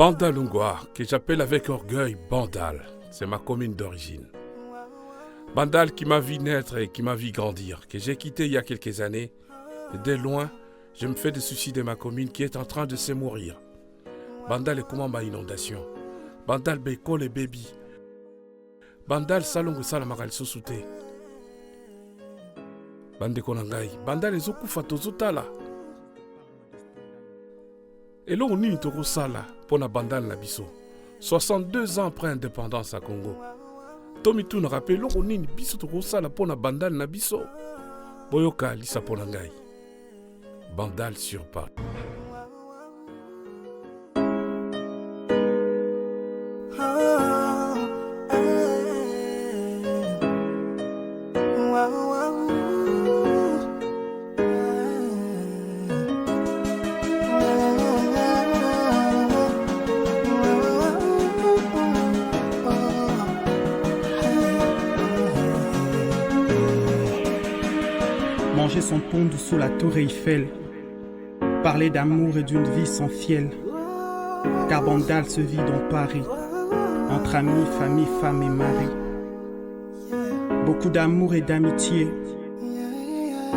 Bandalungwa, que j'appelle avec orgueil Bandal, c'est ma commune d'origine. Bandal qui m'a vu naître et qui m'a vu grandir, que j'ai quitté il y a quelques années. Et dès loin, je me fais des soucis de ma commune qui est en train de se mourir. Bandal est comment ma inondation. Bandal beko les baby. Bandal salongo salamagal sosute. Bande konangai. Bandal ezokufa tozotala. Et là, on est au Sala pour la Bandal na biso. 62 ans après l'indépendance à Congo. Tomi tu nous rappelle, on est biso au Sala pour la Bandal na biso. Boyoka lisa pour l'angai. Bandal sur Paris. Manger son pond sous la tour Eiffel, parler d'amour et d'une vie sans fiel, car Bandal se vit dans Paris, entre amis, famille, femme et mari. Beaucoup d'amour et d'amitié,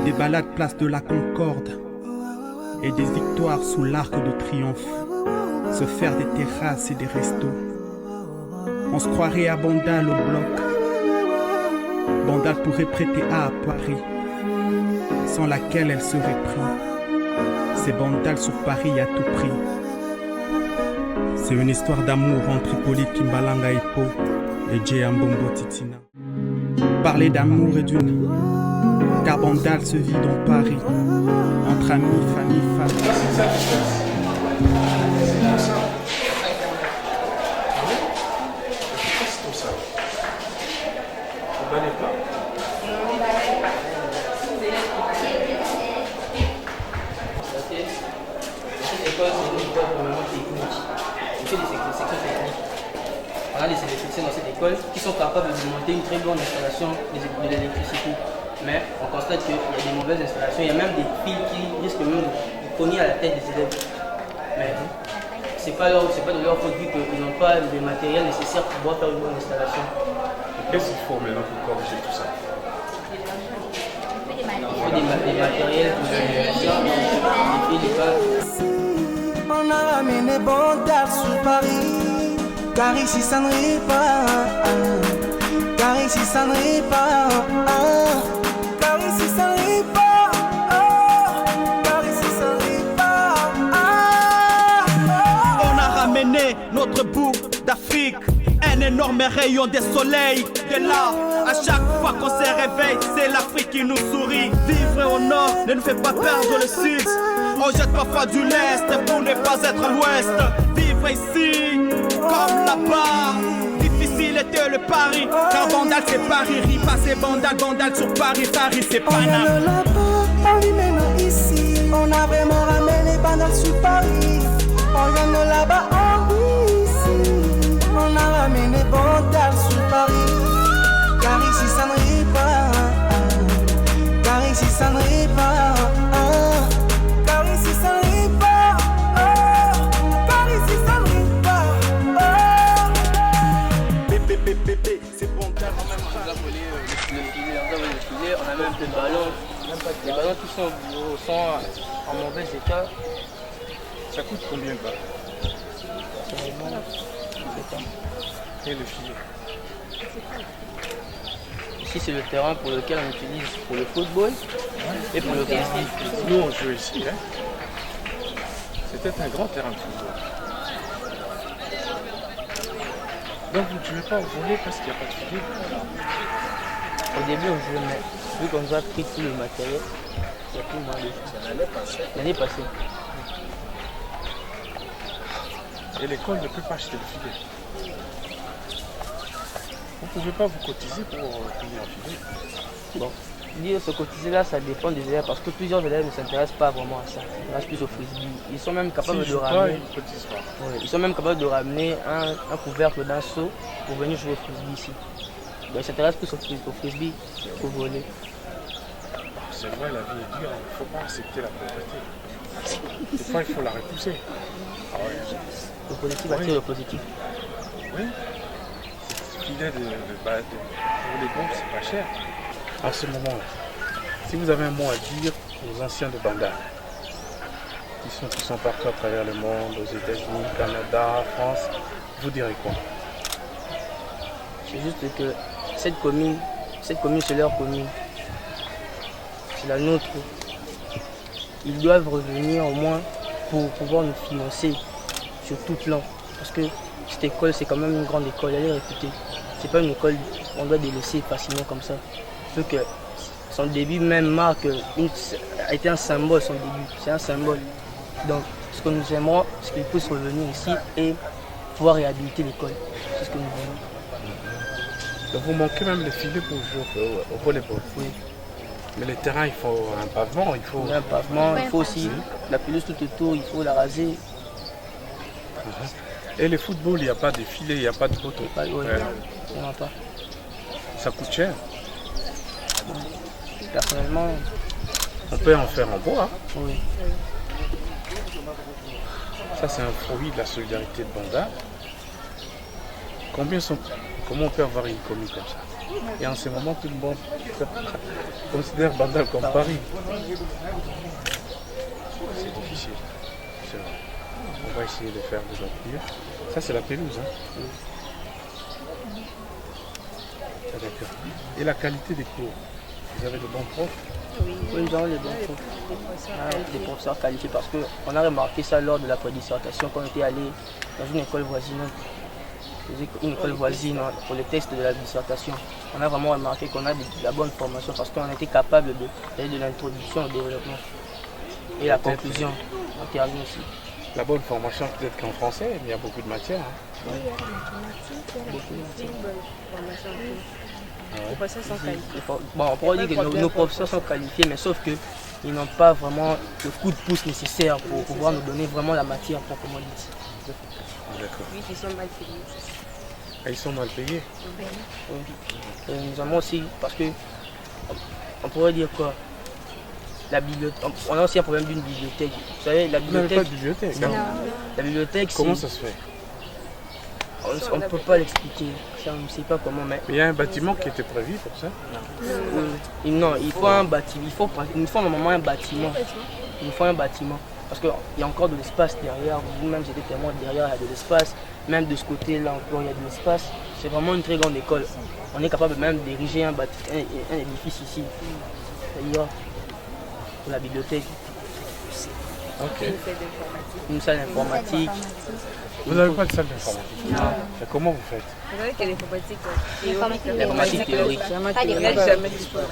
des balades place de la Concorde, et des victoires sous l'arc de triomphe, se faire des terrasses et des restos. On se croirait à Bandal au bloc, Bandal pourrait prêter à Paris, sans laquelle elle serait prise. C'est Bandal sur Paris à tout prix. C'est une histoire d'amour entre Hippolyte Kimbalanga Hippo et Djé Ambongo Titina. Parler d'amour et d'une, car Bandal se vit dans Paris, entre amis, famille, famille. On a des électriciens dans cette école qui sont capables de monter une très bonne installation de l'électricité. Mais on constate qu'il y a des mauvaises installations, il y a même des fils qui risquent même de cogner à la tête des élèves. Mais ce n'est pas de leur faute vu qu'ils n'ont pas le matériel nécessaire pour pouvoir faire une bonne installation. Qu'est-ce qu'il faut maintenant pour corriger tout ça? Il faut des matériels pour des fils, des câbles. On a ramené Bandal sur Paris. Car ici ça ne rit pas, car ici ça ne rit pas, car ici ça ne rit pas, car ici ça ne rit pas. On a ramené notre bout d'Afrique, un énorme rayon de soleil. De là, à chaque fois qu'on se réveille, c'est l'Afrique qui nous sourit. Vivre au nord ne nous fait pas perdre le sud. On jette parfois du lest pour ne pas être à l'ouest. Vivre ici comme là-bas, difficile était le pari, car Bandal c'est Paris, Ripa c'est Bandal, Bandal sur Paris, Paris c'est Paname. On vient de là-bas, on vit maintenant ici, on a vraiment ramené Bandal sur Paris. On vient de là-bas, on vit ici, on a ramené Bandal sur Paris. Car ici ça ne rit pas, car ici ça ne rit pas, car ici ça ne rit pas, car ici ça ne rit pas. C'est Bandal. On a volé le filet, on a même des ballons. Les ballons qui sont en mauvais état. Ça coûte combien de balles? Et le filet? Ici c'est le terrain pour lequel on utilise pour le football et pour le rugby. Nous on joue ici, hein? C'était un grand terrain de football. Donc vous ne pouvez pas voler parce qu'il n'y a pas de filet? Au début on jouait, mais vu qu'on nous a pris tout le matériel, il n'y a plus moins de choses. C'est l'année passée. L'année passée. Et l'école ne peut pas acheter le filet. Vous ne pouvez pas vous cotiser pour payer un filet? Bon, dire se cotiser là, ça dépend des élèves parce que plusieurs élèves ne s'intéressent pas vraiment à ça. Ils restent plus au frisbee. Ils sont même capables de ramener. Ils sont même capables de ramener un couvercle d'un seau pour venir jouer au frisbee ici. Donc ils s'intéressent plus au frisbee qu'au volley. C'est vrai, la vie est dure, il ne faut pas accepter la pauvreté. Des fois, il faut la repousser. Ah ouais. Le positif attire le positif. Oui. Ce filet de pour les bombes, c'est pas cher. À ce moment-là, si vous avez un mot à dire aux anciens de Bandal, qui sont partout à travers le monde, aux États-Unis, Canada, France, vous direz quoi? C'est juste que cette commune c'est leur commune. C'est la nôtre. Ils doivent revenir au moins pour pouvoir nous financer sur tout plan. Parce que cette école, c'est quand même une grande école, elle est réputée. C'est pas une école qu'on doit délaisser facilement comme ça. Sauf que son début même marque, a été un symbole, son début. C'est un symbole. Donc, ce que nous aimerons, c'est qu'ils puissent revenir ici et pouvoir réhabiliter l'école. C'est ce que nous voulons. Donc vous manquez même les filets pour jouer au volleyball. Oui. Mais les terrains, il faut un pavement, il faut... Il y a un pavement, il faut aussi la pelouse tout autour, il faut la raser. Et le football, il n'y a pas de filets, il n'y a pas de poteau. Ouais, Ouais. on n'a pas. Ça coûte cher. Personnellement, On peut en faire en bois. Hein. oui. Ça, c'est un fruit de la solidarité de Bandal. Comment on peut avoir une commune comme ça? Et en ce moment, tout le monde considère Bandal comme Paris. C'est difficile. C'est vrai. On va essayer de faire de notre mieux. Ça, c'est la pelouse. Hein. Ah, d'accord. Et la qualité des cours? Vous avez de bons profs? Oui, nous avons les bons profs. Des professeurs qualifiés parce qu'on a remarqué ça lors de la prédissertation quand on était allé dans une école voisine. Une école voisine pour les tests de la dissertation. On a vraiment remarqué qu'on a de la bonne formation parce qu'on était capable d'aller de l'introduction au développement. Et la conclusion, on termine aussi. La bonne formation peut-être qu'en français, mais il y a beaucoup de matières. Hein. Oui, il y a beaucoup de matière, une bonne formation. Les professeurs sont qualifiés. Bon, on pourrait dire que nos professeurs sont qualifiés, mais sauf qu'ils n'ont pas vraiment le coup de pouce nécessaire pour pouvoir nous donner vraiment la matière proprement dite. D'accord. Oui, ils sont mal payés. Ah, ils sont mal payés. Oui. Et nous avons aussi, parce que on pourrait dire quoi, la bibliothèque, on a aussi un problème d'une bibliothèque. Vous savez, la Vous n'avez bibliothèque, pas de bibliothèque. non. Hein. La bibliothèque, Comment c'est- ça se fait? on ne peut pas l'expliquer. Ça, on ne sait pas comment, mais Il y a un bâtiment qui était prévu pour ça. non, il faut un bâtiment. Il faut normalement un bâtiment. Il faut un bâtiment. Parce qu'il y a encore de l'espace derrière. Vous-même, j'étais témoin derrière, il y a de l'espace. Même de ce côté-là encore, il y a de l'espace. C'est vraiment une très grande école. On est capable même d'ériger un édifice ici. D'ailleurs, pour la bibliothèque, Ok. Une salle d'informatique. une salle informatique. Vous n'avez pas de salle d'informatique. Mais comment vous faites? Vous savez que l'informatique théorique, L'informatique théorique. il n'y a jamais disponible.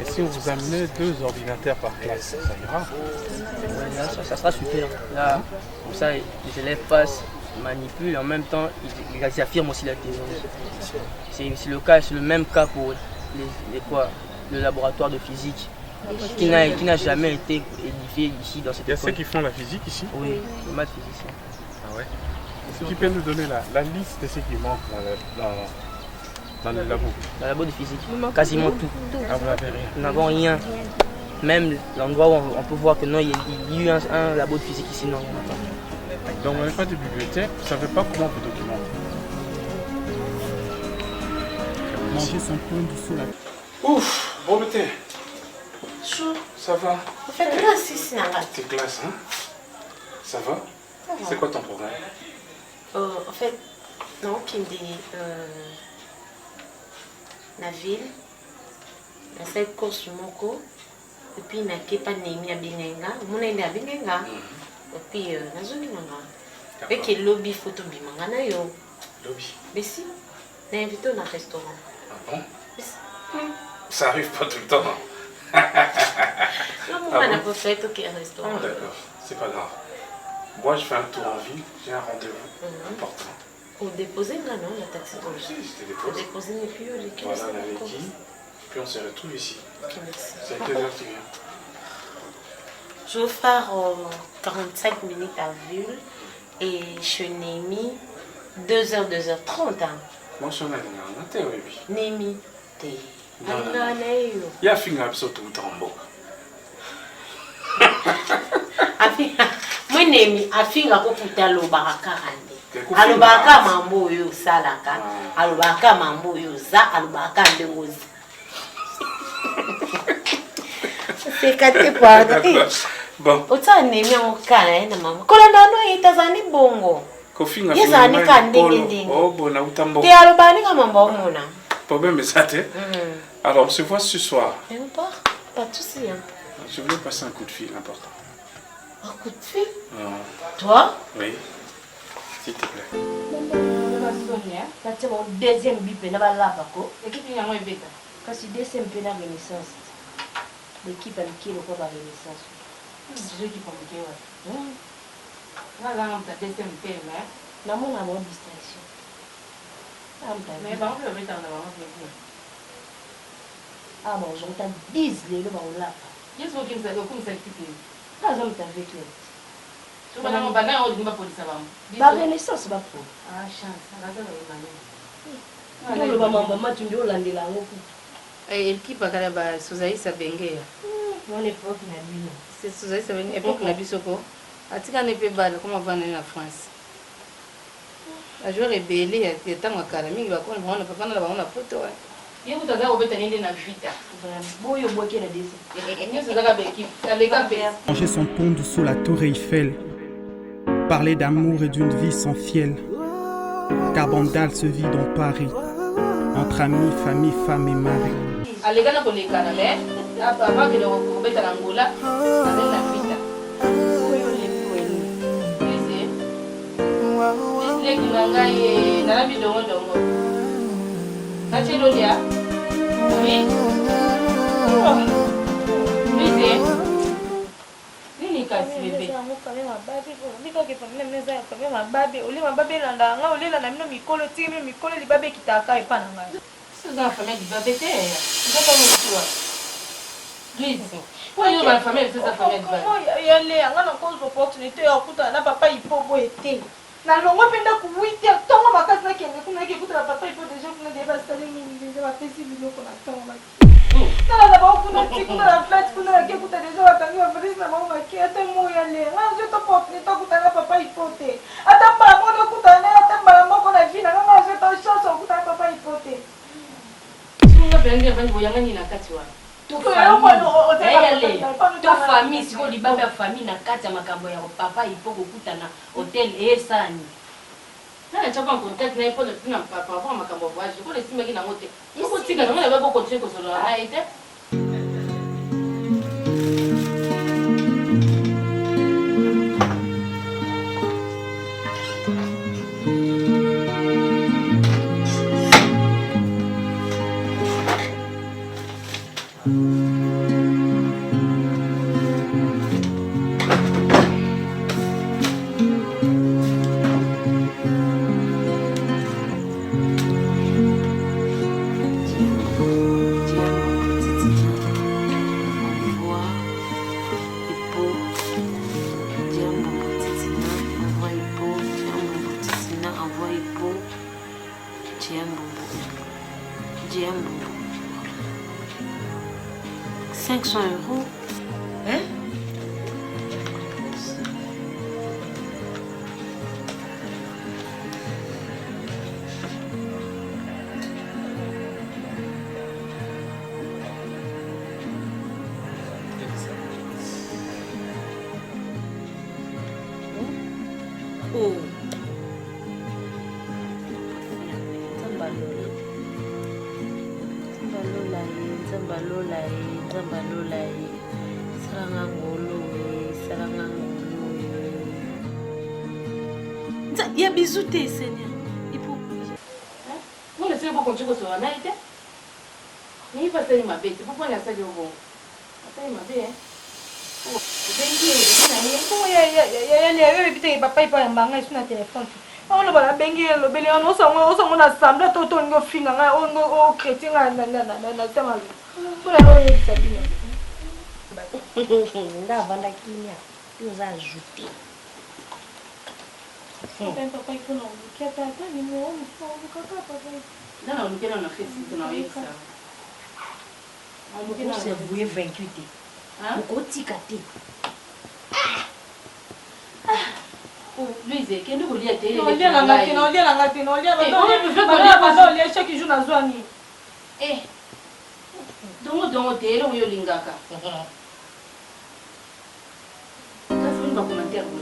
Et si on vous amenait 2 ordinateurs par classe, ça ira? Ouais, là, ça sera super. Là, comme ça, les élèves passent, manipulent, et en même temps, ils affirment aussi la théorie. C'est le cas, c'est le même cas pour le laboratoire de physique, qui n'a jamais été édifié ici dans cette Il y a ceux école. qui font la physique ici. Oui, le maths physicien. Ah ouais. Est-ce que tu peux nous donner la liste de ce qui manque dans le labo? Dans le labo de physique, quasiment tout. Ah, vous n'avez rien. Nous n'avons rien. Même l'endroit où on peut voir que non, il y a eu un labo de physique ici, non, il n'y en a pas. Donc vous n'avez pas de bibliothèque, vous ne savez pas comment vous documenter. Manger son pain dessous la Ouf, bon matin. Chou, Ça va? vous faites quoi ici, Nanga? T'es classe, hein? Ça va? C'est quoi ton programme? En fait, non, qui me dit la ville, la cette course moko, et puis na kepa nemi à Bingenga, mon ende à Bingenga, et puis nazoni nanga. Et que lobby photo bimanga na yo. Lobby. Mais si, na invité au restaurant. Ah bon? Mais si. Ça arrive pas tout le temps. Non, mon n'a pas fait au restaurant. Ah, d'accord, c'est pas grave. Moi, je fais un tour en ville, j'ai un rendez-vous important. Pour déposer là, non, la taxi. Moi aussi, je te Pour dépose. déposer les plus les Voilà, avec qui? Puis on se retrouve ici. Ok, merci. C'est à quelle heure tu viens? Je vais faire 45 minutes à Ville et je n'ai mis 2h, 2h30. Hein. Moi, je suis en Allemagne, oui. Nemi, t'es. Non, non, non. Allez, Il y a un film tout le temps en bas. Mwenemi afinga kokuta lobaka ande. Alobaka mambo yo salaka. Alobaka mambo yo za alobaka ndengozi. C'est kate pardon. Bon. Ota nemi ngokana na mama. Kolanda no itazani bongo. Kofinga. Yezani kandenge. Oh bon, utambo. Te alobani kama mbona. Problème est ça, alors on se voit ce soir. Pas de souci. Je voulais passer un coup de fil important. Un coup de fil? Toi? Oui. S'il te plaît. Deuxième bip, na ba lava ko. Équipe ya moi beta. Kasi deuxième pe na renaissance. L'équipe a qui le ko ba renaissance. C'est qui pour que ouais. Na la on ta deuxième pe là. Na mon amour distraction. Mais par exemple, le beta na ba on. Ah bon, j'entends 10 les ba on lava. Qu'est-ce que vous avez comme ça qui ah, j'aime avec les. Tu vas dans mon bagage, on dit pas pour ça. La renaissance, va pour. Ah, chance, ça va dans le bagage. Maman, tu dis, on l'a dit là. Et qui va quand même Souzaï Sabengé. On est pas qui n'a vu. C'est Souzaï Sabengé, époque n'a vu Soko. A tu qu'un épée balle, comment va aller en France? La joie rebellée, il y a tant de caramel, il va qu'on ne peut pas avoir une photo. Il vous avez obéi à une vita. Boyo boquet la Manger son pont sous la tour Eiffel. Parler d'amour et d'une vie sans fiel. Car Bandal se vit dans Paris. Entre amis, famille, femme et mari. Allez, gana pour les canamés. Avant que le recourbet à l'Angola, avec la vita. Les qui n'ont pas eu de monde. Nachelolia. Oui. Lisez. Nini kasi bébé. C'est dans la famille du babé. C'est dans le choix. Lisez. Pourquoi il y a une famille, c'est sa famille du babé. Il y a les opportunités à papa il faut être. Na longo penda ku 8 heures tonga makasi na kende kuna ke kutra papa il faut déjà kuna débat stade mingi déjà va pesi biloko na tonga maki tala na ba kuna tikuna la flat kuna ke kuta déjà va tangi va pesi na mama ki ata moya le na je to pop ni to kuta na papa il faut te ata pa mo na kuta na ata ba mo ko na vina na je to chance kuta papa il faut te sunga benge vangi boyanga ni na kati wa to famille siko libaba famille na kati ya makambo ya papa il faut kukuta na hotel esani na chapa contact na ipo na papa kwa makambo voyage ko le simeki na mote iko tika na ngala ba ko continue ko solo na ite Il y a bisous tes Seigneur. Il faut. Vous ne savez pas quand tu vas sur la naïté. Il va faire ma bête. Pourquoi il a ça de bon? Il ma bête. Papa il pas un sur téléphone. On va la bengi le belé on s'en assemble tout on go finga on chrétien na tema. Pour la ça bien. Ndavanda kimia. Tu vas ajouter. Papa il faut non. Qui attend ni moi on papa. Non, on a fait ça dans les ça. On s'est voué 28. Hein? On tika té. Louise, qu'est-ce que vous voulez dire? On lit la matinée, on lit la matinée, on lit la matinée, on lit chaque jour dans la nuit. Eh, donc on est on y lingaka. Ça fait une commentaire pour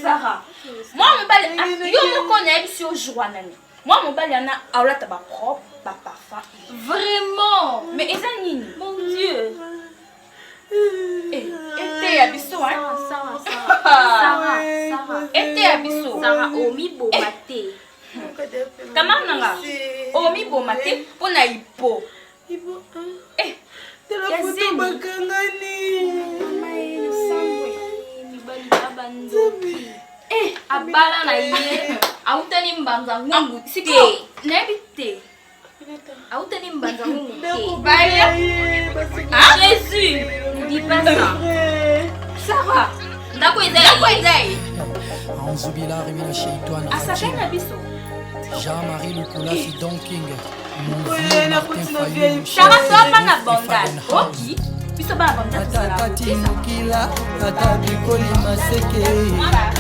Sarah, moi mon bal, yo me connais sur Joanani. Moi mon bal yana aula taba propre, pas parfum. Vraiment? Mais Ezanine, mon Dieu. Ete abisso hein? Sarah. Ete abisso. Sarah omi bomate. Comment nanga? Omi bomate pona ipo. Ipo. La photo bakangani. Abala na ye. Autani mbanza ngungu. Siko. Nebite. Autani mbanza ngungu. Baya. Ah, Jésus. Ne dis pas ça. Sarah. Ndako ezai. Anzubila remina sheitwana. Asakana biso. Jean-Marie Lukulasi Don King. Mon vieux Martin Fayou. Sarah sopa na bondal. Oki. atakati mokila ata bikoli maseke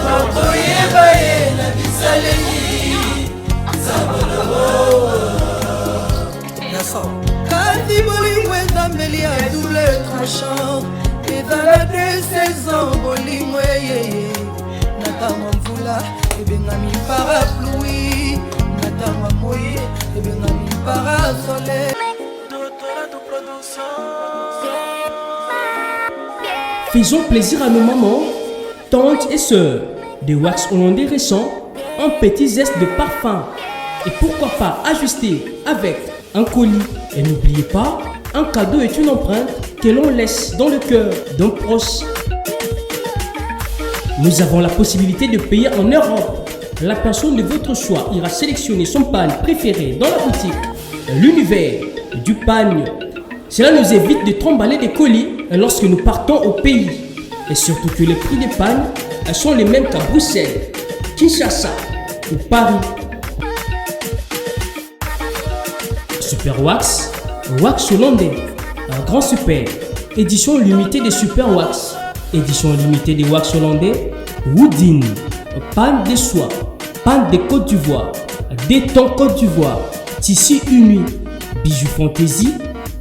okoyeba ye na bisaleli zabolobo kasi bolingo ezambeli ya double tranchant ezala de saison bolingo eyeye natanga mvula ebengami parapluie natanga moye ebengami parasole. Faisons plaisir à nos mamans, tantes et sœurs. Des wax hollandais récents, un petit zeste de parfum. Et pourquoi pas ajuster avec un colis. Et n'oubliez pas, un cadeau est une empreinte que l'on laisse dans le cœur d'un proche. Nous avons la possibilité de payer en Europe. La personne de votre choix ira sélectionner son pagne préféré dans la boutique. L'univers du pagne. Cela nous évite de trimballer des colis lorsque nous partons au pays. Et surtout que les prix des pagnes sont les mêmes qu'à Bruxelles, Kinshasa ou Paris. Super Wax, Wax hollandais, un grand super. Édition limitée des Super Wax. Édition limitée des Wax hollandais, Woodin, panne de soie, panne de Côte d'Ivoire, détend Côte d'Ivoire, tissu uni, bijoux fantaisie,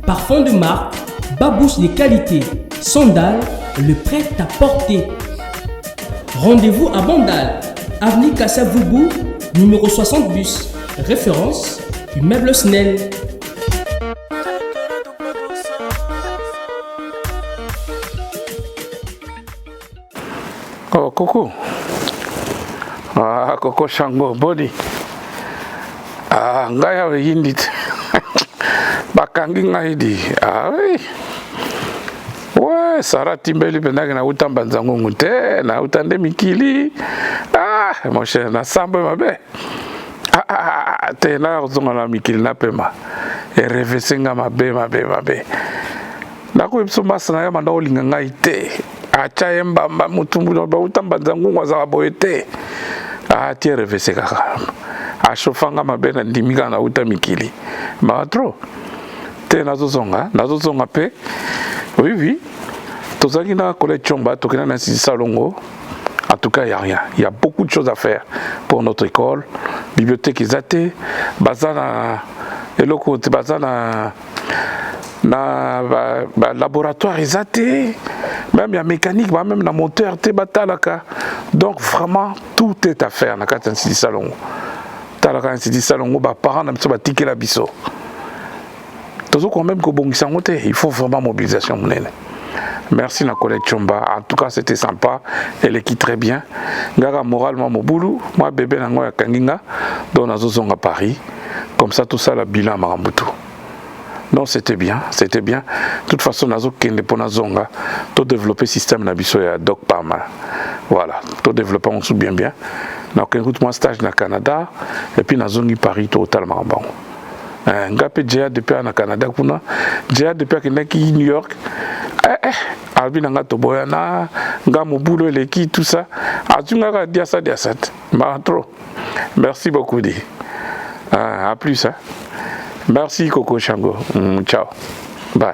parfum de marque, babouche de qualité, sandales, le prêt à porter. Rendez-vous à Bandal, avenue Kassavoubou, numéro 60 bus. Référence, immeuble Snell. Oh, Coco. Ah, Coco Shango, body. Ah, ngaya we yindit. Bakangi ngaidi. Ah, oui. Ouais, Sarah Timbeli benagi na utamba nzangu ngute, na utande mikili. Ah, mon cher, na sambe mabe. Ah, te na rozonga na mikili na pema. E revesenga mabe. Na ko ipso masana ya manda olinga ngaite. Acha yemba mutumbu ba utamba nzangu ngwaza boete. Ah, tie revese kaka. A chofanga mabe na ndimika na utamikili. Ma trop. Te nazozonga pe. Oui. Tozaki na collège Chomba, tokena na Salongo. En tout cas, il y a rien. Il y a beaucoup de choses à faire pour notre école. Bibliothèque Izate, bazana eloko bazana na laboratoire Izate, même il y a mécanique, même na moteur te batalaka. Donc vraiment tout est à faire na kata Institut Salongo. Talaka Institut Salongo ba parents na biso ba tikela biso. Quand même il faut vraiment mobilisation. Merci la collègue Chomba. En tout cas, c'était sympa. Elle équipe très bien. Gaga moralement mon boulot. Moi, bébé nango ya kanginga. Donc, on a à Paris. Comme ça, tout ça, la bilan marambutu. Non, c'était bien. De toute façon, nazo kende pona zonga. Tout développer système nabiso ya doc parma. Voilà. Tout développer on sou bien. Donc, écoute moi stage na Canada. Et puis, nazongi Paris total marambango. Ngapé Jaya depuis au Canada kuna Jaya depuis à New York albina ngato boyana ngamo boulot leki tout ça azunga dia ça ma trop. Merci beaucoup dit à plus hein. Merci Coco Shango. Ciao bye.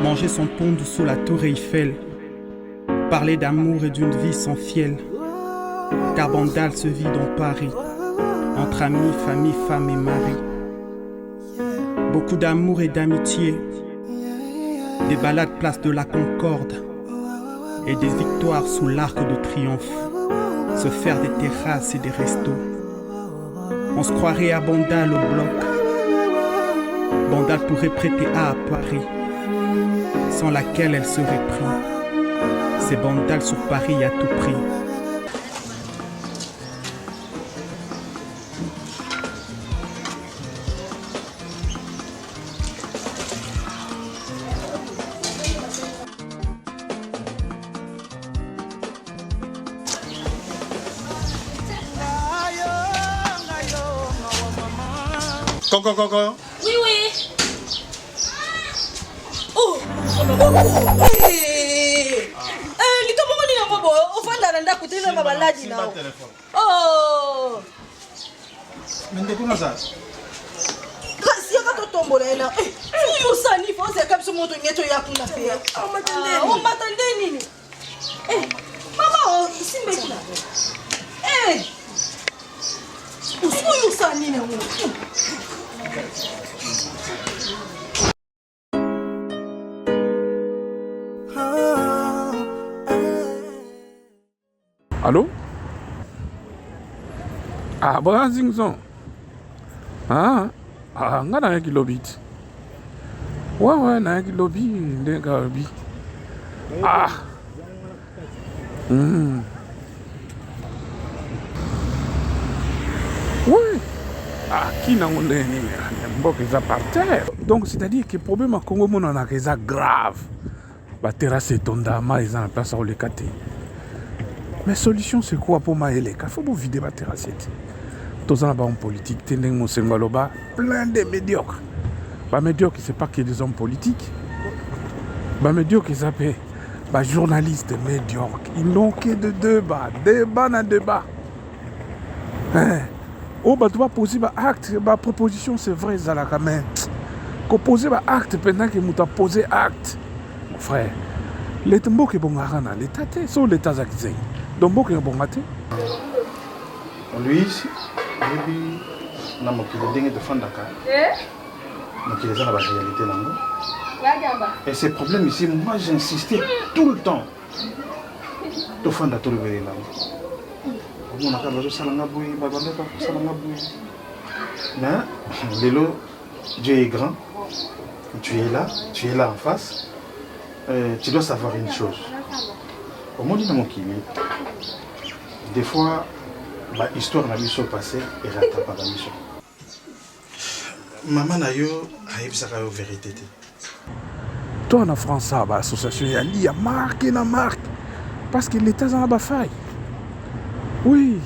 Manger son pont sous la tour Eiffel, parler d'amour et d'une vie sans fiel, car Bandal se vit dans Paris, entre amis, famille, femme et mari. Beaucoup d'amour et d'amitié, des balades place de la Concorde, et des victoires sous l'arc de triomphe, se faire des terrasses et des restos. On se croirait à Bandal au bloc, Bandal pourrait prêter à Paris, sans laquelle elle serait prise. C'est Bandal sur Paris à tout prix. Coco. Oui. Oh. Likamoko ni yango boyo ofanda na ndako te na baladi na. Oh. Mende kuna za. Kasi yaka to tombola ela. Yo sani fo se kapso moto nyeto ya kuna pe. Oh matande nini? Mama simbe kuna. Usiku yo sani na mo. Allô? Ah, bon, Zingzon. Nga na yaki lobby. Ouais, na yaki lobby, ndenga lobby. Oui. Qui n'a pas par terre. Donc, c'est-à-dire que le problème à Congo, c'est grave. La terrasse est tombée, ils ont la place à les cater. Mais la solution, c'est quoi pour Maëlek? Il faut vider la terrasse. Tous en politique, plein de médiocres. Les médiocres, ce n'est pas que des hommes politiques. Les médiocres, ils s'appellent les journalistes médiocres. Ils n'ont que de débat. Débat. Oh, tu vas poser un acte, ma proposition, c'est vrai, Zalaka, mais qu'on pose un acte pendant que tu as posé acte. Mon frère, l'État est bon à l'État, c'est l'État qui est donc bon à lui, et ces problèmes ici, moi j'insistais tout le temps. Mais Lélo, Dieu est grand, tu es là en face, tu dois savoir une chose. Au monde de mon kimi, des fois, l'histoire n'a pas passé et rattrape pas la mission. Maman n'a eu la vérité. Toi en France, l'association il y a marque. Parce que l'État n'a pas faille. Oui.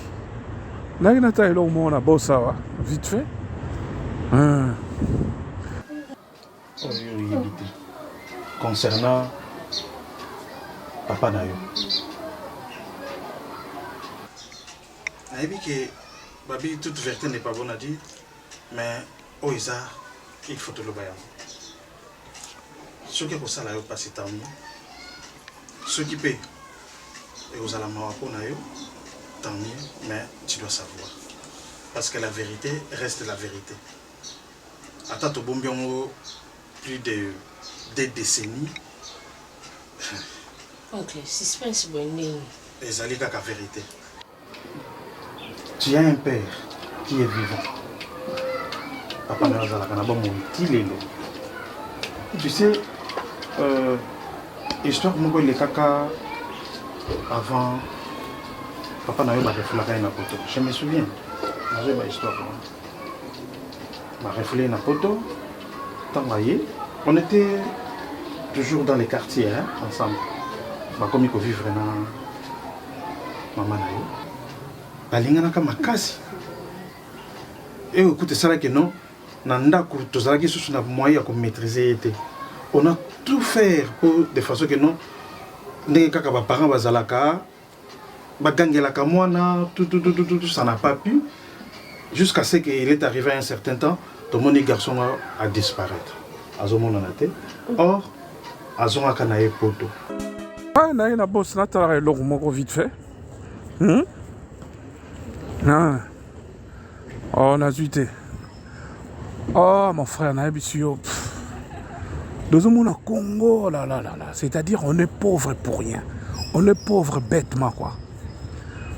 Là, il y a au monde à Bossa, vite fait. Concernant Papa Nayo. Je sais que toute vérité n'est pas bonne à dire, mais Oisa, il faut te le bailler. Ce qui est pour ça, là, passer tant mieux. Ce qui paie, et aux alamans pour Nayo, tant mieux, mais tu dois savoir. Parce que la vérité reste la vérité. Attends, tu as plus de des décennies. Ok, suspense bon. Et ça la vérité. Tu as un père qui est vivant. Papa n'a pas de tu sais, histoire de les caca avant. Papa n'a pas reflé na poto. Je me souviens. J'ai une histoire. Ma reflé na poto. On était toujours dans les quartiers ensemble. Comme il faut vivre dans maman nayo. Balinga na makasi. Et écoute ça là que non. Nanda ko ça qui sous na moyen de maîtriser. On a tout fait pour de façon que non. Ndenge kaka ba parents bazalaka. Bagangelaka mwana tout ça n'a pas pu jusqu'à ce qu'il est arrivé à un certain temps tout mon garçon a disparaître azomona na te or azonga kana e poto na ina boss na tala lo moko vite fait oh na zuité oh mon frère na bisio deux hommes au Congo là c'est-à-dire on est pauvre pour rien on est pauvre bêtement quoi.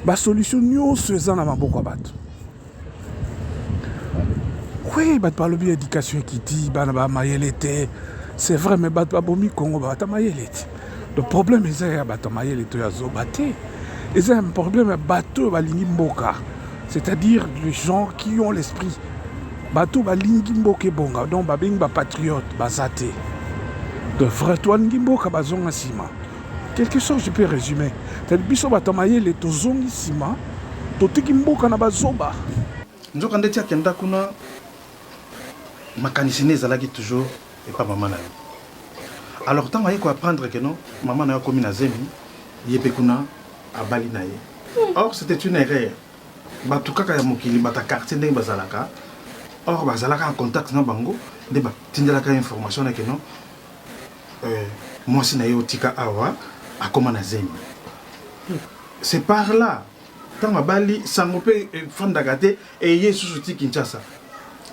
La solution nous faisons dans beaucoup de oui, pas le bien éducation qui dit c'est vrai mais pas bomi Congo le problème est et c'est un problème bateau mboka c'est-à-dire les gens qui ont l'esprit bateau balingi mboka bonga donc babing ba patriote basate de vrai toi mboka bazonga sima. Quelque chose je peux résumer. C'est biso batamaye les tozongi sima, totiki mboka na bazoba. Nzoka ndeti akenda kuna makanisine ezalaki toujours et pas maman na yo. Alors tant ayeko apprendre que non maman na yo komi na zemi yepe kuna abali na ye. Or c'était une erreur. Batu kaka ya mokili bata quartier ndenge bazalaka. Or bazalaka en contact na bango nde batindelaka information na que non moi si na yo tika awa akoma na zemi. C'est par là tant abali sango pe fandaka te et yesu ti Kinshasa.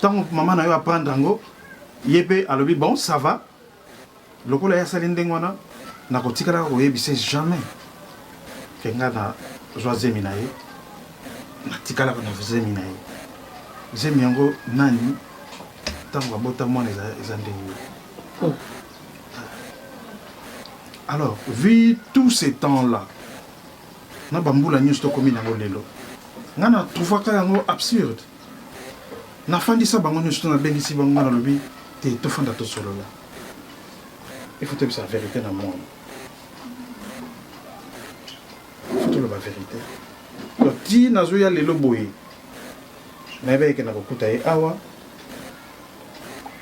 Tant maman na yo apprendre ngo yebe alobi bon ça va. Lokola ya sali ndenge wana na kotikala ko yebise jamais. Que nga na zemi na ye. Na tikala ko na zemi na ye. Zemi yango nani tant babota mwana eza ndenge. Alors, vu tous ces temps-là, na bambula nyuso to komi nango lelo. Nga na trouvaka yango absurde. Na fandisa bango nyuso na bengisi bango na lobi te to fanda to solo là. Il faut te dire la vérité dans le monde. Il faut te dire la vérité. Donc, si nous avons les loboïs, nous avons dit que nous avons awa,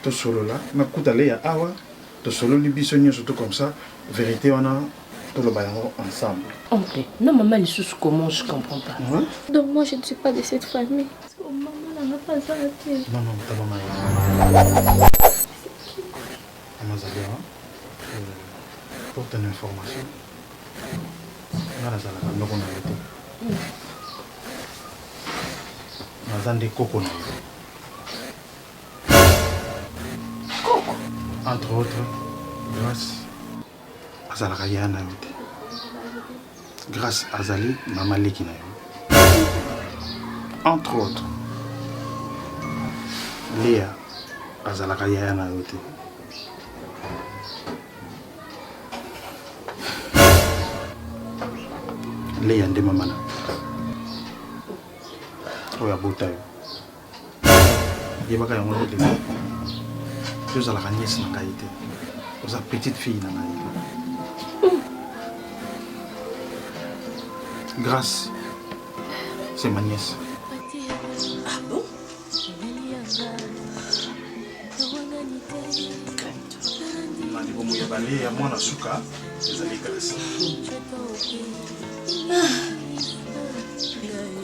to solo là, nous avons awa, to solo libisonnier surtout comme ça, vérité on a tout le baillant ensemble. Ok, non maman les choses comment je comprends pas. Ouais? Donc moi je ne suis pas de cette famille. Oh, maman n'a pas arrêté. Non non, ta maman. Maman Zabira. Pour ton information, entre autres, grâce à Zali, maman Lekina. Entre autres, Léa, Azalakaya na yote. Léa nde maman na. Oya bota yo. Yebaka yango de. Je za la nièce na kaité. Oza petite fille na ngai. Grâce, c'est ma nièce. Ah bon? Mandi bomu ya balé ya mwana suka, ezali grâce.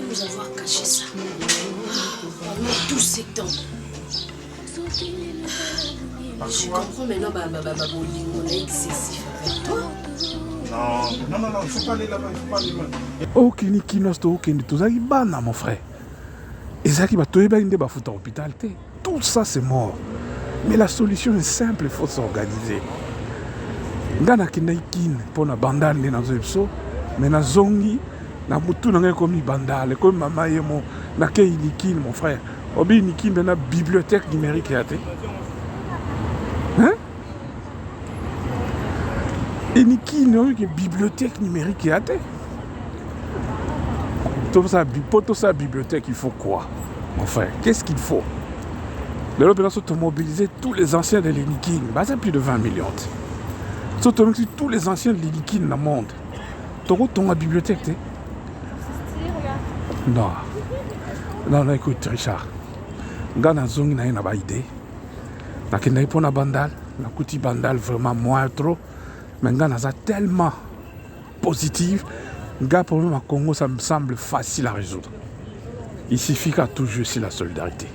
Nous avoir caché ça pendant tous ces temps. Je comprends maintenant on est excessif avec toi. Non, il faut pas aller là-bas, il faut pas aller là-bas. Okini kinos okini tozaki bana mon frère. Ezaki batoyeba inde bafuta hôpital te. Tout ça c'est mort. Mais la solution est simple, il faut s'organiser. Ngana kinaikin pona bandal ne na zebso, mais na zongi na mutu na ngai komi bandal, comme maman yemo na ke inikin mon frère. Obi inikin na bibliothèque numérique ya te. Hein? Inikin no que bibliothèque numérique ya te. Tout ça bibliothèque, il faut quoi? Mon frère, qu'est-ce qu'il faut? Les opérations automobiliser tous les anciens de l'Inikin, c'est plus de 20 millions. Surtout tous les anciens de l'Inikin dans le monde. Tu as la bibliothèque? Non, écoute Richard. Gana zongi na ina ba idée. Na kenda ipona bandal, na kuti bandal vraiment moins trop. Mais gana ça tellement positive. Gars problème à Congo ça me semble facile à résoudre. Il suffit qu'à toujours c'est la solidarité.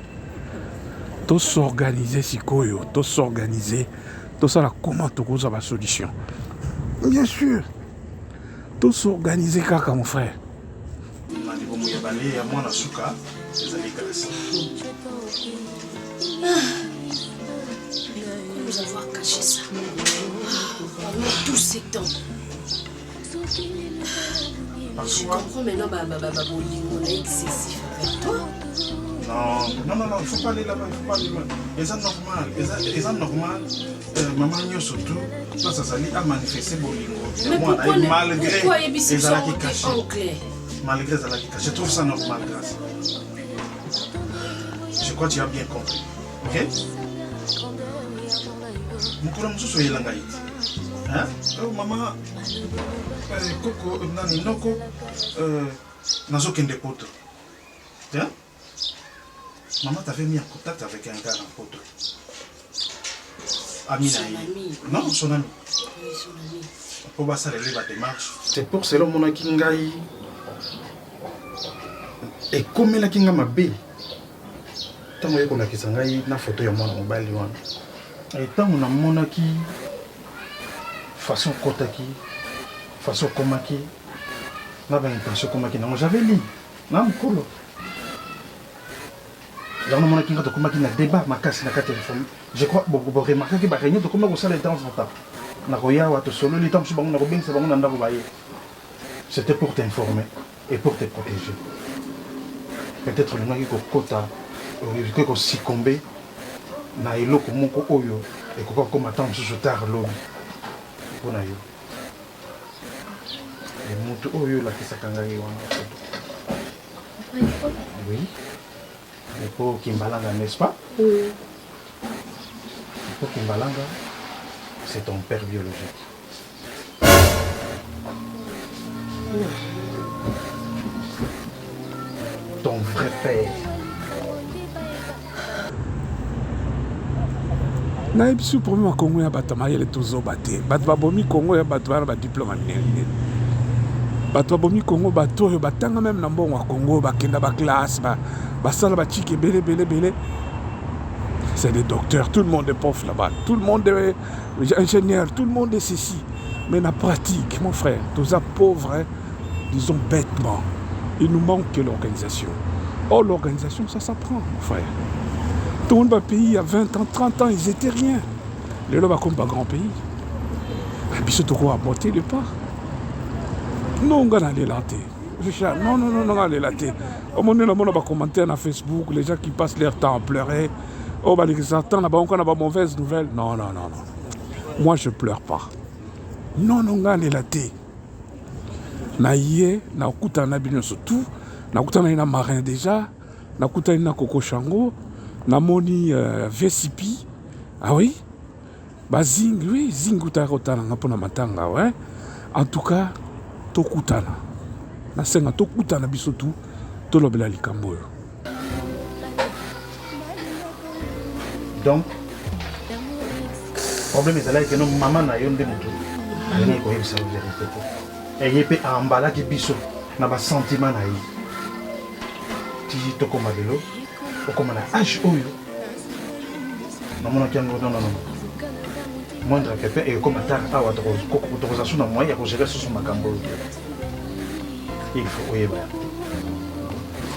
Tout s'organiser si koyo, tout s'organiser, tout ça là comment tout cause la solution. Bien sûr. Tout s'organiser kaka mon frère. Nous avoir caché ça pendant tous ces temps. Je comprends maintenant on est excessif avec toi. Non, il faut pas aller là-bas, il faut pas aller là-bas. Et ça normal, maman Nyo surtout, ça s'allie à manifester Bolingo. Mais pourquoi Ebisi sont en clair? Malgré ça, je trouve ça normal, grâce. Je crois que tu as bien compris. Ok? Nous pourrons soyez la gaïte. Hein? Oh, maman, Coco, Nani, Noko, Nazo Kende Poto. Hein? Maman t'avait mis en contact avec un gars en photo. Ami non, son ami. Oui, son ami. Pour ça, la démarche. C'est pour cela que mon akingai. Et comme la kinga mabe. Tant que on a qui s'engaille na photo ya mon mobile wana. Et tant on a mon aki façon kotaki, façon komaki. Na ba intention komaki na j'avais lu. Na mkolo. Là, on a qui na débat ma casse na téléphone. Je crois que vous remarquez que réunion de comment vous ça les temps en temps. Na roya wa to solo les temps sur bango na robin c'est bango na ndako baye. C'était pour t'informer et pour te protéger. Peut-être le maki ko kota ko succomber na eloko moko oyo et ko comme attendre sur tard lobby. Pona yo. Et mutu oyo la kisakanga yo wana. Oui. Et pour Kimbalanga, n'est-ce pas? Oui. Pour Kimbalanga, c'est ton père biologique. Ton vrai père. nayebi su problème ya Congo ya bato mayele tozoba te bato babomi Congo ya bato bana badiplome nene bato babomi Congo bato oyo batanga même na mbongo ya Congo bakenda baklasse basala bachiki ebele c'est des docteurs, tout le monde est prof là-bas, tout le monde est ingénieur, tout le monde est ceci, mais la pratique mon frère, tous les pauvres hein, disons bêtement, il nous manque que l'organisation. Oh l'organisation ça s'apprend mon frère. Tout le monde va payer il y a 20 ans, 30 ans, ils étaient rien. Les lois comme pas grand pays. Et puis surtout quoi, monter le pas. Non, on va aller là. Non, on va aller là. Au moment où on va commenter sur Facebook, les gens qui passent leur temps à pleurer. Oh, bah, les attendent là-bas, on a pas mauvaise nouvelle. Non. Moi, je pleure pas. Non, on va aller là. Naïe, na okuta na bino surtout, na okuta na marin déjà, na okuta na Coco Chango. Namoni VCP, ah oui, Zing, oui, Zinguta Rotana pour matanga, ouais. En tout cas, Tokutana. Na senga Tokutana bisotu, Tolobela Likambo. Donc, le problème est là que nos mamans n'ont pas de moto. Elle n'a pas eu sa vérité. Elle est en bas qui biso, n'a pas sentiment naïf. Tu dis Toko Madelo. Comme on a âge oyo non moindre que et comme tard awa autorisation na moyen pour gérer sur makambo il faut oyer ba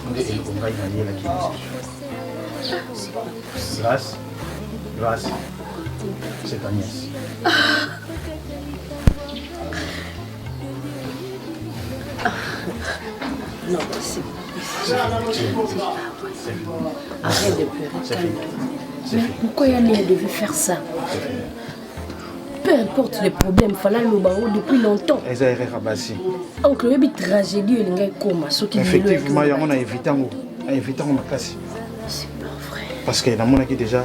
on est on va y aller là grâce c'est ta nièce non c'est arrête de pleurer. Mais pourquoi Yanni a dû faire ça? Peu importe les problèmes, il fallait le barreau depuis longtemps. Donc le bébé tragédie, il est comme ça. Effectivement, on a évité ma classe. C'est pas vrai. Parce que dans mon équipe déjà,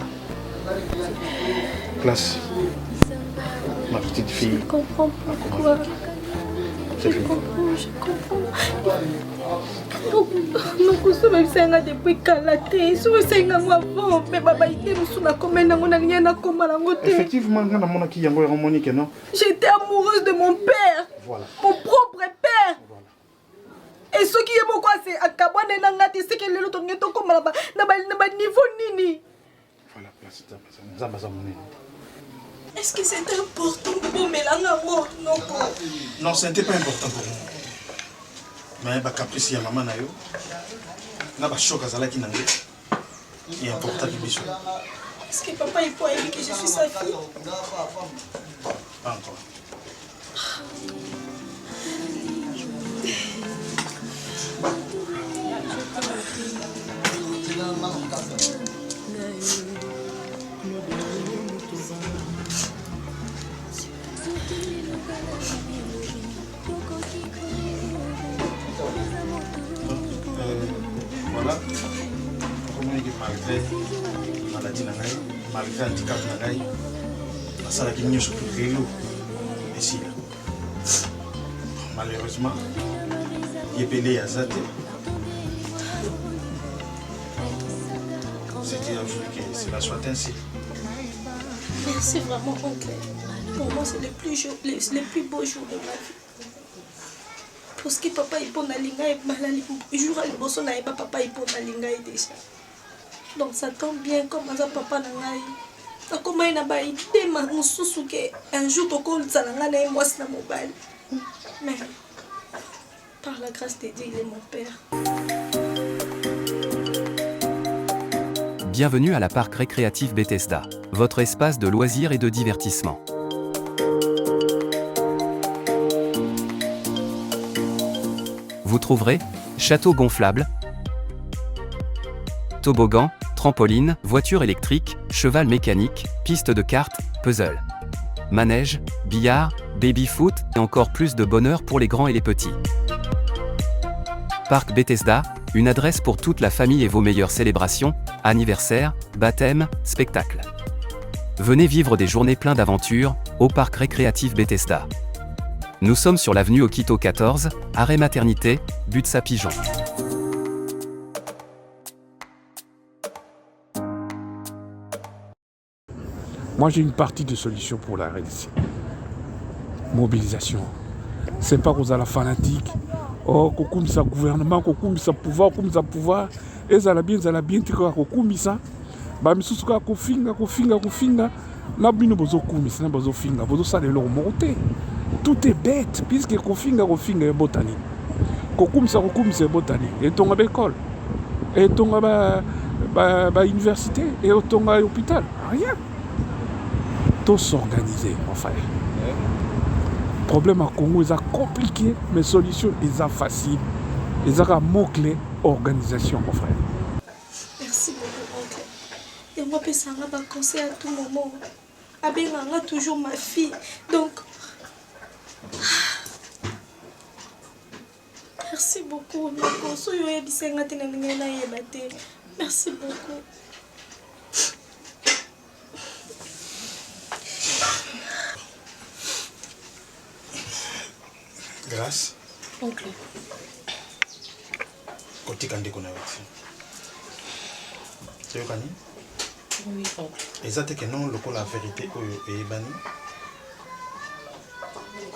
classe, ma petite fille. Je comprends pourquoi. Je comprends. Donc, je me sens depuis Kalaté, je me sens avant, mais papa était sous la commune, on n'a rien à commander. Effectivement, non. J'étais amoureuse de mon père, voilà. Mon propre père. Voilà. Et ce qui est beaucoup, c'est à Kabane Nangati, c'est que l'autre n'est pas comme là-bas, niveau nini. Voilà, place de est-ce que c'était important pour Mélanga mort? Non, ce n'était pas important pour moi. Mais ba caprice ya maman na yo na ba choc azalaki na ngai et important que biso. Est-ce que papa il peut dire que je suis sa fille? Pas encore. Voilà, malgré la maladie, malgré le handicap, ça a été surtout vélo. Ici, malheureusement, il est pelé à Zate. te dire que cela soit ainsi. Merci vraiment, oncle. Pour moi, c'est le plus beau jour de ma vie. Parce que papa est bon à l'inga et malali. Jour à l'imbosso na eba papa est bon à l'inga et déjà. Donc ça tombe bien comme ça papa na ngai. Akoma ina ba idée ma mususu ke un jour toko nzalanga na moi na mobile. Mais par la grâce de Dieu, il est mon père. Bienvenue à la Parc Récréatif Bethesda, votre espace de loisirs et de divertissement. Vous trouverez château gonflable, toboggan, trampoline, voiture électrique, cheval mécanique, piste de cartes, puzzle, manège, billard, baby-foot et encore plus de bonheur pour les grands et les petits. Parc Bethesda, une adresse pour toute la famille et vos meilleures célébrations, anniversaires, baptêmes, spectacles. Venez vivre des journées pleines d'aventures au Parc Récréatif Bethesda. Nous sommes sur l'avenue Okito 14, arrêt maternité, Butsa Pigeon. Moi, j'ai une partie de solution pour la réussite. Mobilisation. C'est pas aux la fanatique. Oh, kokum sa gouvernement, kokum sa pouvoir, et ça la bien, tu crois kokum ça. Bah, mais sous kofinga. Na bino bozo kumisa, na bozo finga, bozo sa de leur monter. Tout est bête, puisque kofinga est botanique. Kokum sa est botanique. Et ton à l'école. Et ton à université. Et ton à l'hôpital. Rien. Tout s'organiser, enfin. Le problème à Congo, c'est compliqué, mais la solution est facile. Ils ont un mot-clé, organisation, mon frère. Merci beaucoup, oncle. Et moi, je peux me conseil à tout moment. Abenganga toujours ma fille. Donc, merci beaucoup. Merci beaucoup. Grâce. Oncle. Kotika ndeko na yote. Teyokani? Oui, oncle. Ezate que non loko la vérité oyo eyebani.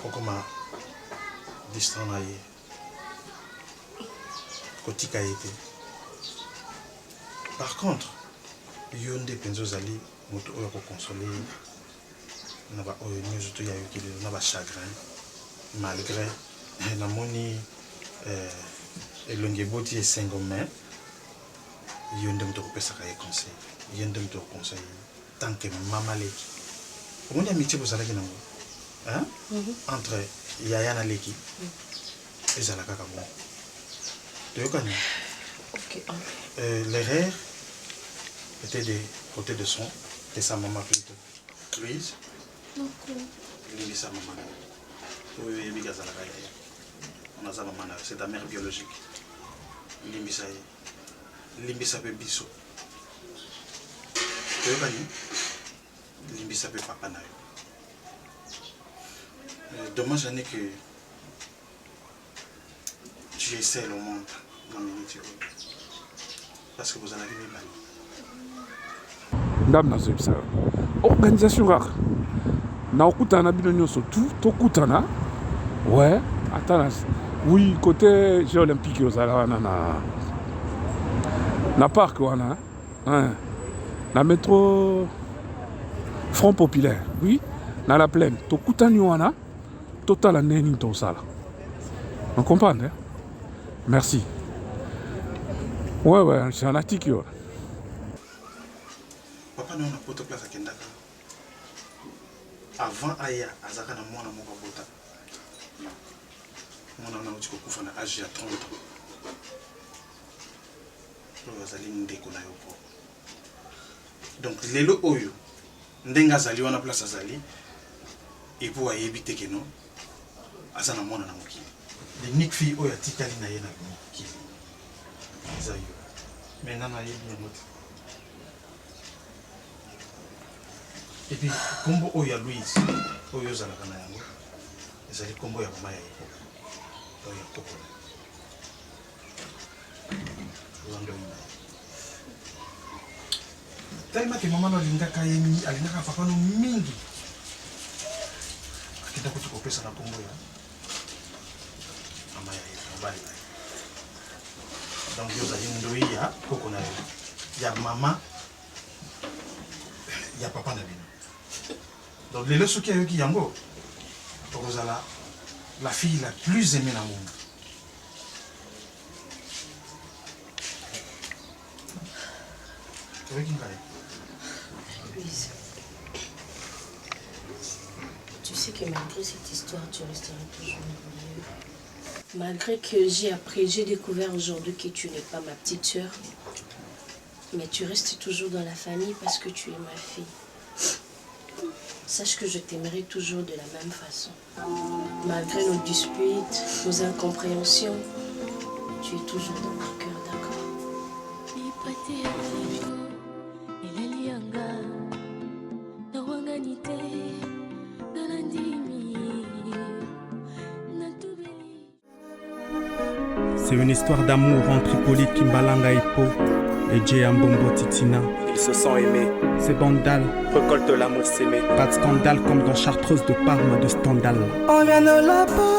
Kokoma distant na ye. Kotika yete. Par contre, yonde penzo zali moto oyo ko consoler na ba oyo nyozo to ya yokile na ba chagrin. Malgré la moni elongi boti esengo mais yonde moto kopesaka ye conseil yonde moto conseil tant que mama leki omoni amitié bozalaki nango hein entre yaya na leki ezalaka kaka bon toyokani l'erreur était des côtés de son et sa maman plutôt Louise lui sa maman. Oui, on a ça, c'est ta mère biologique. Limbisa biso. Tu vois, Limbisa papa na. Dommage que tu essaies le monde dans les métiers. Parce que vous en avez mis mal. Dame na ça. Organisation rare. Na okutana bino nyonso tout kutana. Ouais, attends. Oui, côté Jeux olympiques aux na parc wana. Hein. Na métro Front Populaire. Oui, na la plaine. To kutani wana total neni to sala. On comprend hein? Merci. Ouais, c'est un article. Papa nous na poto place à Kendaka. Avant Aya, Azaka na mwana moko bota. Mwana na uti kokufa na âge ya 30 ans. Oyo azali ndeko na yo po. Donc lelo oyo ndenga azali wana place azali et pour ayebi te ke no azana mwana na mokili. L'unique fille oyo atikali na ye na mokili. Zayo. Mais nana yebi yango te. Et puis, combo oya Louise, oyo zalaka na yango, ezali combo ya mama ya yeko, oya koko. tellement que maman alingaka yemi alingaka papa no mingi akita ko tukopesa na Kongo ya mama ya bali donc yo zali ndoi ya koko na ya mama ya papa na bino donc les soki ayoki yango okozala la fille la plus aimée na monde. Louise, tu sais que malgré cette histoire, tu resteras toujours oubliée. Malgré que j'ai découvert aujourd'hui que tu n'es pas ma petite sœur, mais tu restes toujours dans la famille parce que tu es ma fille. Sache que je t'aimerai toujours de la même façon. Malgré nos disputes, nos incompréhensions, tu es toujours dans mon cœur, d'accord? C'est une histoire d'amour entre Hippolyte Kimbalanga et Po et Djé Mbombo Titina. Ils se sont aimés. C'est Bandal. Récolte l'amour s'aimer. Pas de scandale comme dans Chartreuse de Parme de Stendhal. On vient de là-bas.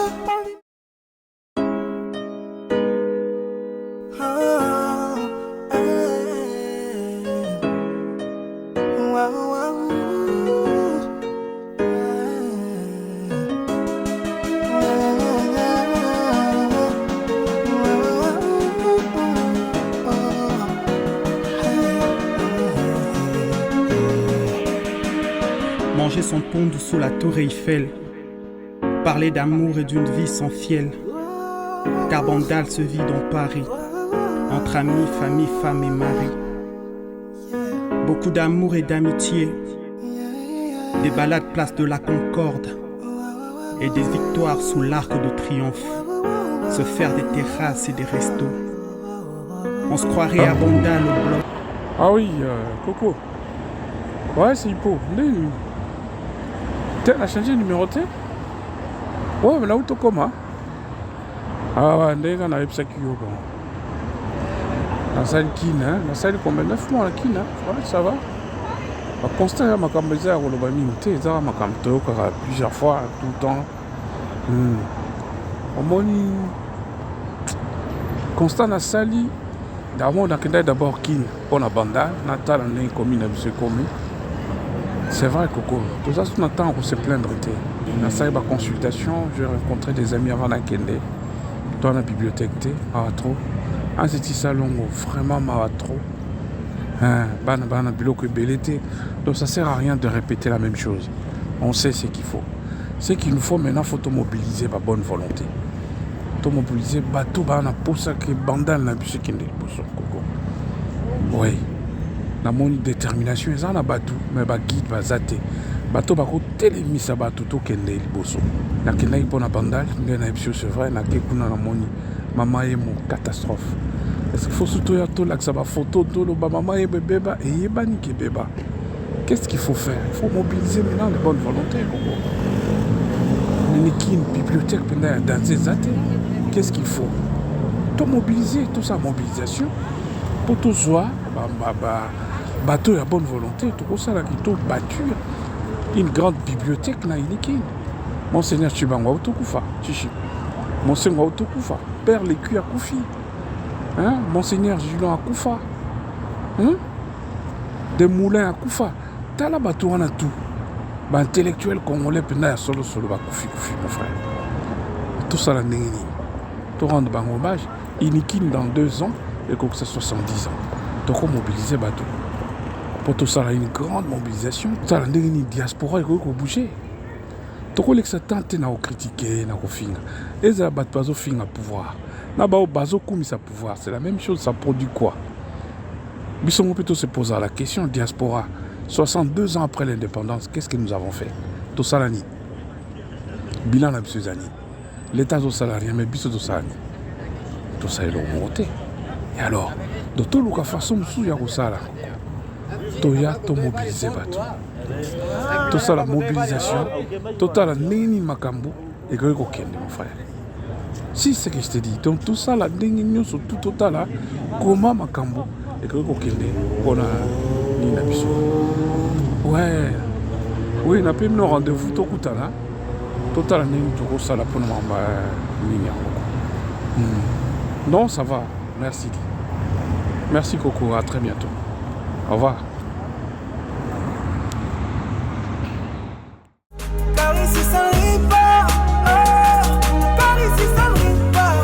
Manger son pont sous la tour Eiffel, parler d'amour et d'une vie sans fiel, car Bandal se vit dans Paris, entre amis, famille, femme et mari. Beaucoup d'amour et d'amitié, des balades place de la Concorde, et des victoires sous l'arc de triomphe, se faire des terrasses et des restos. On se croirait à Bandal au bloc. Ah oui, Coco. Ouais, c'est Hippo. Elle a changé de numéro T. Ouais, mais là où tu comment? Ah ouais, on a eu ça qui est bon. La salle Kine, la salle combien 9 mois la Kine, ouais, ça va. Ma constat, ma caméra, on l'a mis au thé, ça m'a caméra plusieurs fois, tout le temps. Au moins, constat la salle, d'abord on a d'abord Kine, on a Bandal, Natal, on a une commune, c'est commun. C'est vrai, Coco. Tout ça, tout le temps, on se plaindre. Dans la consultation, j'ai rencontré des amis avant d'Akende. Dans la bibliothèque, trop. En ce salon, vraiment, trop. Donc, ça ne sert à rien de répéter la même chose. On sait ce qu'il faut. Ce qu'il nous faut maintenant, il faut te mobiliser par bonne volonté. Te mobiliser, bateau, pour ça que Bandal n'a plus ce qu'il est pour son Coco. Oui. La mon détermination est en bateau mais ba guide ba zate bateau ba ko télémisa bateau to kende liboso na kenda ipo na Bandal ngena epsio c'est vrai na kekuna na moni maman est mon catastrophe est-ce qu'il faut surtout ya to la ça ba photo to lo ba maman est bébé ba et bani ke bébé qu'est-ce qu'il faut faire? Il faut mobiliser maintenant les bonnes volontés mais qui une bibliothèque pendant dans ces zate qu'est-ce qu'il faut? To mobiliser tout ça mobilisation pour tout soit bateau à bonne volonté, tout ça là qui t'a battu une grande bibliothèque là il Monseigneur Chibangwa Autokufa, Chichi. Monseigneur Autokufa, Père Lécu à Koufi. Hein? Monseigneur Julien à Koufa. Hein? Des moulins à Koufa. T'as là bateau en a tout. Bah intellectuel congolais pena solo bah Koufi mon frère. Tout ça là n'est tout rendre ban hommage, Inikin dans 2 ans et que c'est 70 ans. Donc on mobiliser bateau. Pour tout ça, là, une grande mobilisation. Ça, là, une diaspora, il faut bouger. Donc on tente de critiquer, de finir. Et ça, bat pas au fin à pouvoir. Là, bas au bazo comme ça pouvoir. C'est la même chose, ça produit quoi? Bisson plutôt se poser la question diaspora. 62 ans après l'indépendance, qu'est-ce que nous avons fait? Tout ça, là, bilan à M. Zani. L'État au salarié, mais bisson au salarié. Tout ça, il est monté. Et alors, de toute la façon, il y a ça là. Toya to mobiliser bateau. Tout ça la mobilisation, total la nini makambo et que mon frère. Si c'est ce que je te dis, donc tout ça la nini sur tout total là, comment makambo et que on a ni na biso. Ouais. Oui, na pemno rendez-vous tokutana. Totala nini tokosala pour maman nini yango. Non, ça va. Merci. Merci Coco, à très bientôt. Au revoir. Car ici ça ne rit pas, car ici ça ne rit pas.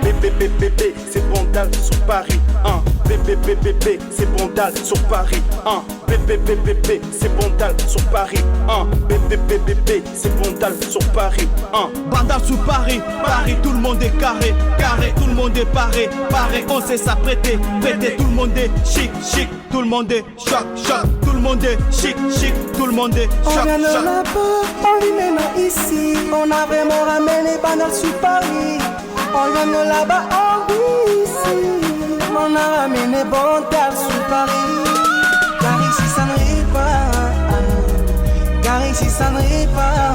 BBBBB, c'est Bandal sur Paris 1. BBBBB, c'est Bandal sur Paris 1. BBBBB, c'est Bandal sur Paris 1. BBBBB, c'est Bandal sur Paris 1. Bandal sur Paris, Paris, tout le monde est carré, carré, tout le monde est paré, paré, on sait s'apprêter, prêter, tout le monde est chic, chic, tout le monde est choc, choc, tout le monde est chic, chic, tout le monde est choc, choc. On vient de là-bas, on vit maintenant ici, on a vraiment ramené Bandal sur Paris. On vient de là-bas, on vit ici, on a ramené Bandal sur Paris. Car ici ça ne rit pas, car ici ça ne rit pas,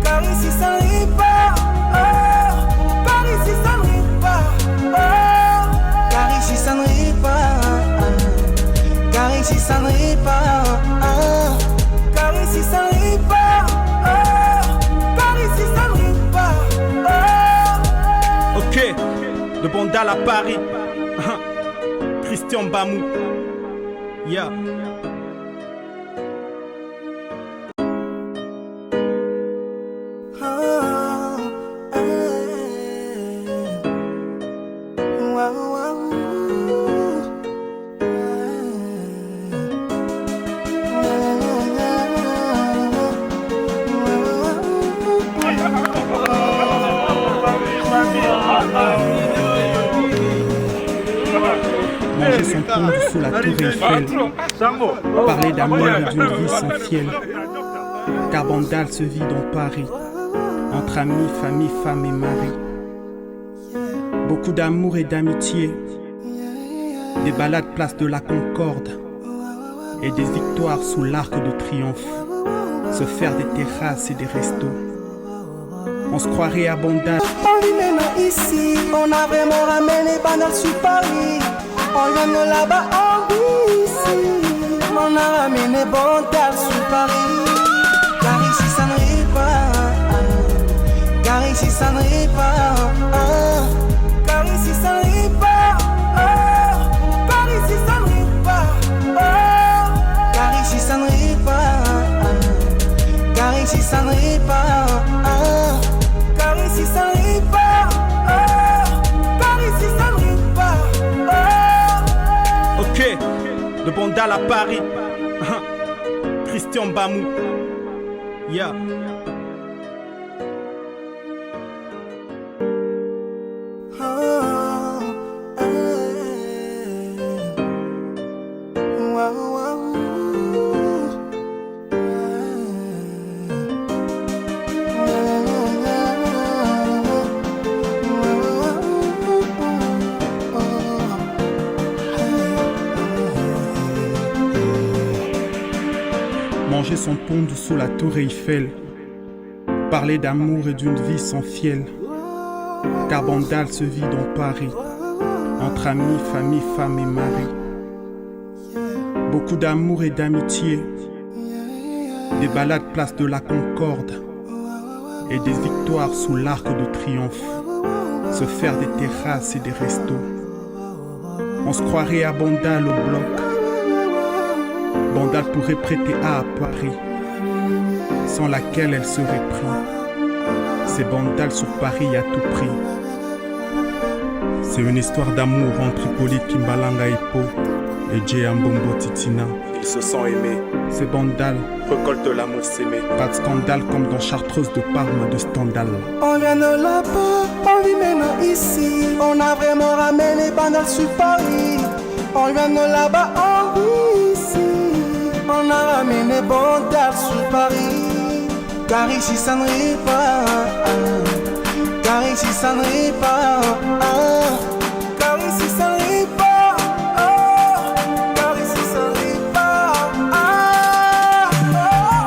car ici ça ne rit pas, car ici ça ne rit pas, car ici ça ne rit pas, car ici ça ne rit pas, car ici ça ne rit pas, car ici ça ne rit pas. Ok, de Bandal à Paris, Christian Bamou. Yeah. Manger son pont sous la tour Eiffel, parler d'amour et d'une vie sans fiel. Car Bandal se vit dans Paris, entre amis, famille, femme et mari. Beaucoup d'amour et d'amitié, des balades place de la Concorde et des victoires sous l'arc de triomphe. Se faire des terrasses et des restos. On se croirait à Bandal. On vit maintenant ici, on a vraiment ramené Bandal sur Paris. On vient de là-bas, on vit ici, on a ramené Bandal sur Paris. Car ici ça ne rit pas, car ici ça ne rit pas, car ici ça ne rit pas, car ici ça ne rit pas, car ici ça ne rit pas, car ici ça ne rit pas, car ici ça ne rit pas, car ici ça ne rit pas. Ok, de Bandal à Paris, Christian Bamou. Yeah. Manger son pont sous la tour Eiffel, parler d'amour et d'une vie sans fiel. Car Bandal se vit dans Paris, entre amis, famille, femme et mari. Beaucoup d'amour et d'amitié, des balades place de la Concorde et des victoires sous l'arc de triomphe. Se faire des terrasses et des restos. On se croirait à Bandal au bloc. Bandal pourrait prêter à Paris, sans laquelle elle serait prise. C'est Bandal sur Paris à tout prix. C'est une histoire d'amour entre Hippolyte Kimbalanga Hippo et Jay Ambombo Titina. Ils se sont aimés. C'est Bandal. Récolte l'amour s'aimer. Pas de scandale comme dans Chartreuse de Parme de Stendhal. On vient de là-bas, on vit maintenant ici. On a vraiment ramené Bandal sur Paris. On vient de là-bas, on vit ici. On a ramené Bandal sur Paris. Car ici ça ne rit pas, car ici ça ne rit pas, car ici ça ne rit pas, car ici ça ne rit pas.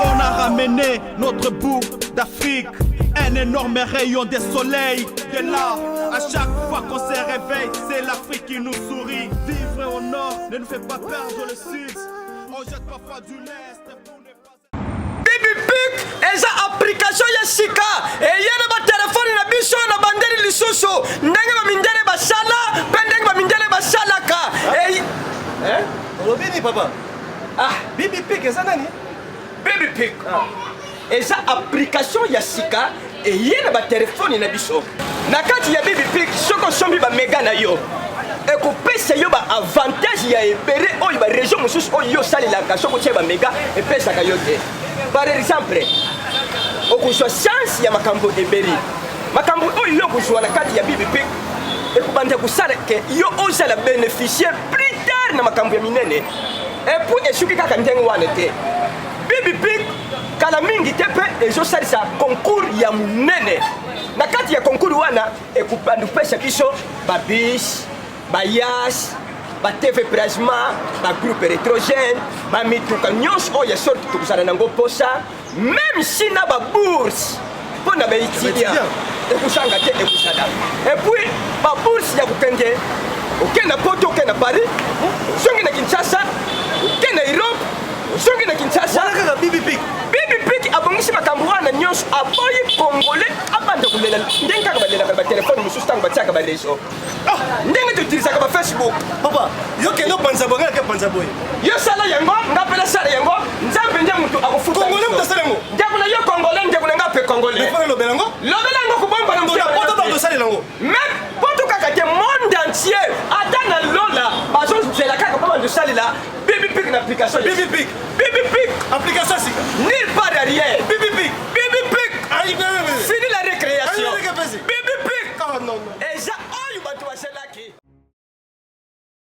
On a ramené notre bout d'Afrique, un énorme rayon de soleil. De là, à chaque fois fois qu'on se réveille, c'est l'Afrique qui nous sourit. Vivre au nord ne nous fait pas perdre le sud. On jette parfois du lest pour ne pas... Bibi Pic, eza application ya sika. Eyena ba telefone na biso na bandeli lisusu. Ndenge ba mindele basala, pendenge ba mindele basala ka. Olobi ni papa? Ah, Bibi Pic eza nani? Bibi Pic. Eza application ya sika. Eyena ba telefone na biso. Na kati ya Bibi Pic, soko sombi ba mega na yo. Ekopesa yo ba avantage ya ebere oyo ba région mosusu oyo salelaka soko tie ba mega epesaka yo te. Par exemple, okozwa chance ya makambo eberi. Makambo oyo yo kozwa na kati ya Bibi Pic ekobanda kosala ke yo ozala bénéficier plus tard na makambo ya minene. Et puis esuki kaka ndenge wana te. Bibi Pic kala mingi te pe ezosalisa concours ya munene. Na kati ya concours wana ekobanda kopesa biso ba bis, ba yas, ba TV plasma, ba groupe électrogène, ba mituka nyonso oyo sorti tokozala nango posa, même si na ba bourse mpona ba étudiant ekozanga te ekozala. Et puis ba bourse ya kokende okende na Poto, okende na Paris, zongi na Kinshasa, okende na Europe, zongi na Kinshasa. Wana kaka Bibi Pic. Bibi Pic abongisi makambo wana nyonso aboyi congolais abanda kolela ndenge kaka balelaka batelefone mosusu ntango batiaka bareseau ndenge toutilisaka bafacebook. Papa, yo kende opanza boye ngaka panza boye. Yo sala yango nga mpela sala yango nzambe nde moto akofuta congolais moto asala yango ndeko na yo congolais ndeko na nga mpe congolais lobela yango lobela yango kobomba na poto bakosala yango même poto kaka te monde entier ata na lola bazozela kaka mpo bandosalela Bibi Pic na application Bibi Pic application sika